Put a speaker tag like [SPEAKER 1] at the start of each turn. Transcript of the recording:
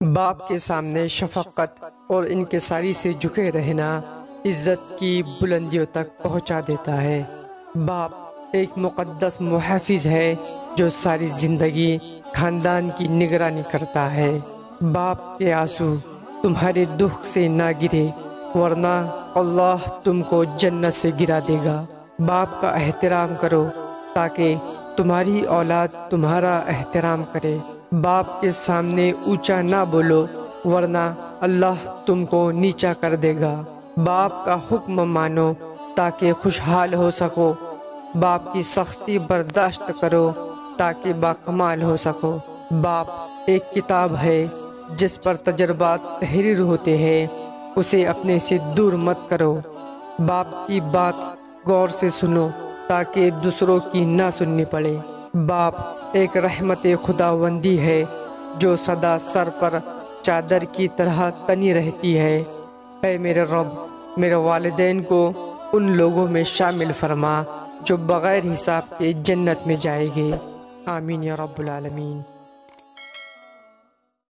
[SPEAKER 1] باپ کے سامنے شفقت اور انکساری سے جھکے رہنا عزت کی بلندیوں تک پہنچا دیتا ہے۔ باپ ایک مقدس محافظ ہے جو ساری زندگی خاندان کی نگرانی کرتا ہے۔ باپ کے آنسو تمہارے دکھ سے نہ گرے ورنہ اللہ تم کو جنت سے گرا دے گا۔ باپ کا احترام کرو تاکہ تمہاری اولاد تمہارا احترام کرے۔ باپ کے سامنے اونچا نہ بولو ورنہ اللہ تم کو نیچا کر دے گا۔ باپ کا حکم مانو تاکہ خوشحال ہو سکو۔ باپ کی سختی برداشت کرو تاکہ باکمال ہو سکو۔ باپ ایک کتاب ہے جس پر تجربات تحریر ہوتے ہیں، اسے اپنے سے دور مت کرو۔ باپ کی بات غور سے سنو تاکہ دوسروں کی نہ سننی پڑے۔ باپ ایک رحمت خداوندی ہے جو سدا سر پر چادر کی طرح تنی رہتی ہے۔ اے میرے رب، میرے والدین کو ان لوگوں میں شامل فرما جو بغیر حساب کے جنت میں جائیں گے۔ آمین یا رب العالمین۔